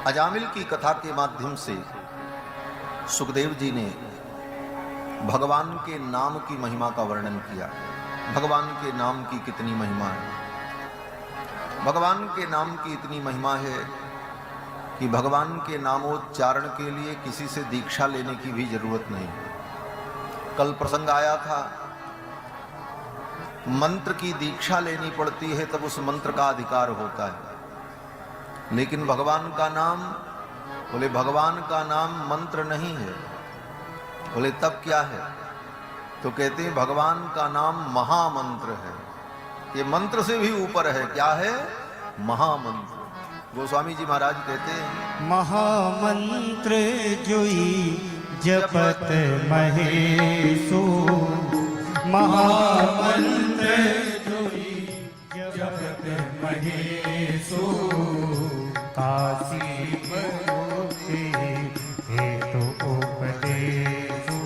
अजामिल की कथा के माध्यम से सुखदेव जी ने भगवान के नाम की महिमा का वर्णन किया। भगवान के नाम की कितनी महिमा है। भगवान के नाम की इतनी महिमा है कि भगवान के नामोच्चारण के लिए किसी से दीक्षा लेने की भी जरूरत नहीं। कल प्रसंग आया था, मंत्र की दीक्षा लेनी पड़ती है तब उस मंत्र का अधिकार होता है, लेकिन भगवान का नाम, बोले भगवान का नाम मंत्र नहीं है। बोले तब क्या है? तो कहते हैं भगवान का नाम महामंत्र है। ये मंत्र से भी ऊपर है। क्या है? महामंत्र। गोस्वामी जी महाराज कहते हैं महामंत्र जोई जपत महेशो, महामंत्र जोई जपत महेशो, काशी मुक्ति हेतु उपदेशो,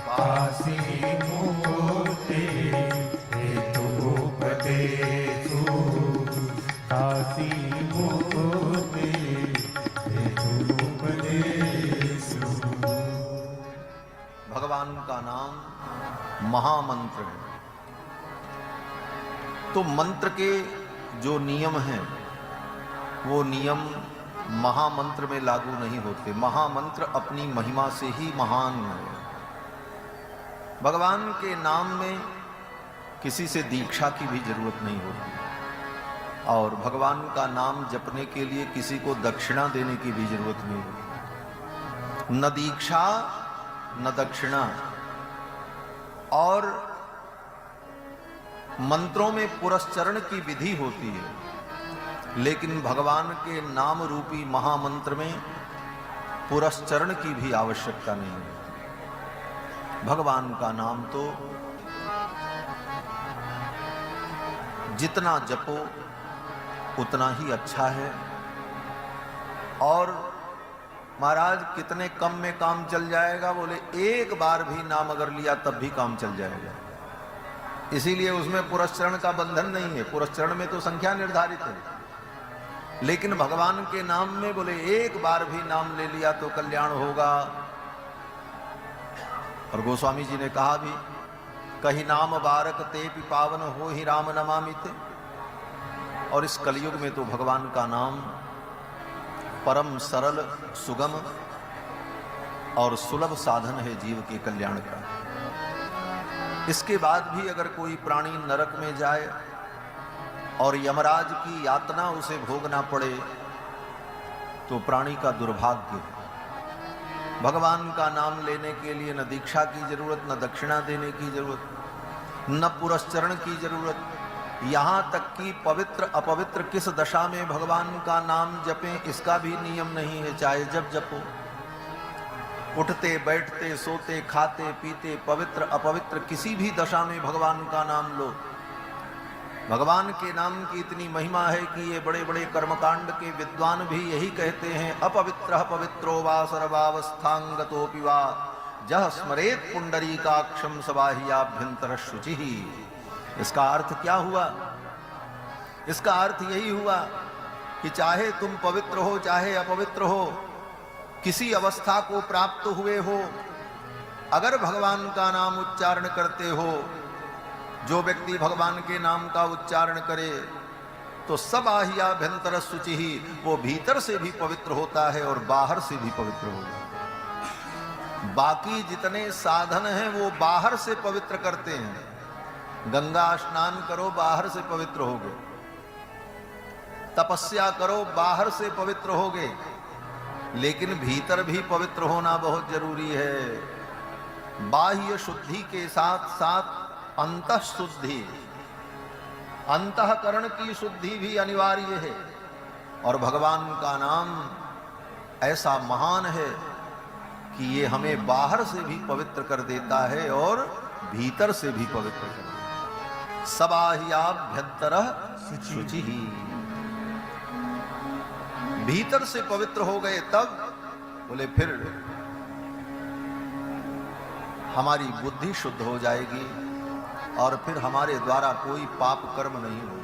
काशी मुक्ति हेतु उपदेशो, काशी मुक्ति हेतु उपदेशो। भगवान का नाम महामंत्र है। तो मंत्र के जो नियम हैं वो नियम महामंत्र में लागू नहीं होते। महामंत्र अपनी महिमा से ही महान है। भगवान के नाम में किसी से दीक्षा की भी जरूरत नहीं होती और भगवान का नाम जपने के लिए किसी को दक्षिणा देने की भी जरूरत नहीं होती। न दीक्षा न दक्षिणा। और मंत्रों में पुरस्चरण की विधि होती है, लेकिन भगवान के नाम रूपी महामंत्र में पुरस्चरण की भी आवश्यकता नहीं है। भगवान का नाम तो जितना जपो उतना ही अच्छा है। और महाराज कितने कम में काम चल जाएगा? बोले एक बार भी नाम अगर लिया तब भी काम चल जाएगा। इसीलिए उसमें पुरस्चरण का बंधन नहीं है। पुरस्चरण में तो संख्या निर्धारित है, लेकिन भगवान के नाम में बोले एक बार भी नाम ले लिया तो कल्याण होगा। और गोस्वामी जी ने कहा भी, कही नाम बारक ते पावन हो ही राम नमामि ते। और इस कलयुग में तो भगवान का नाम परम सरल, सुगम और सुलभ साधन है जीव के कल्याण का। इसके बाद भी अगर कोई प्राणी नरक में जाए और यमराज की यातना उसे भोगना पड़े तो प्राणी का दुर्भाग्य है। भगवान का नाम लेने के लिए न दीक्षा की जरूरत, न दक्षिणा देने की जरूरत, न पुरस्चरण की जरूरत। यहाँ तक कि पवित्र अपवित्र किस दशा में भगवान का नाम जपें इसका भी नियम नहीं है। चाहे जब जपो, उठते बैठते सोते खाते पीते, पवित्र अपवित्र किसी भी दशा में भगवान का नाम लो। भगवान के नाम की इतनी महिमा है कि ये बड़े बड़े कर्मकांड के विद्वान भी यही कहते हैं, अपवित्रः पवित्रो वा सर्वावस्थांगतोऽपि वा जह स्मरेत पुंडरीकाक्षं सबाह्याभ्यंतरः शुचिः। इसका अर्थ क्या हुआ? इसका अर्थ यही हुआ कि चाहे तुम पवित्र हो चाहे अपवित्र हो, किसी अवस्था को प्राप्त हुए हो, अगर भगवान का नाम उच्चारण करते हो, जो व्यक्ति भगवान के नाम का उच्चारण करे तो सब आह्याभ्यंतर शुचि ही, वो भीतर से भी पवित्र होता है और बाहर से भी पवित्र होता है। बाकी जितने साधन हैं वो बाहर से पवित्र करते हैं। गंगा स्नान करो बाहर से पवित्र होगे, तपस्या करो बाहर से पवित्र होगे, लेकिन भीतर भी पवित्र होना बहुत जरूरी है। बाह्य शुद्धि के साथ साथ अंतः शुद्धि, अंतःकरण की शुद्धि भी अनिवार्य है। और भगवान का नाम ऐसा महान है कि ये हमें बाहर से भी पवित्र कर देता है और भीतर से भी पवित्र कर देता है। सबाह्याभ्यंतरः शुचिः। भीतर से पवित्र हो गए तब बोले फिर हमारी बुद्धि शुद्ध हो जाएगी और फिर हमारे द्वारा कोई पाप कर्म नहीं होगा।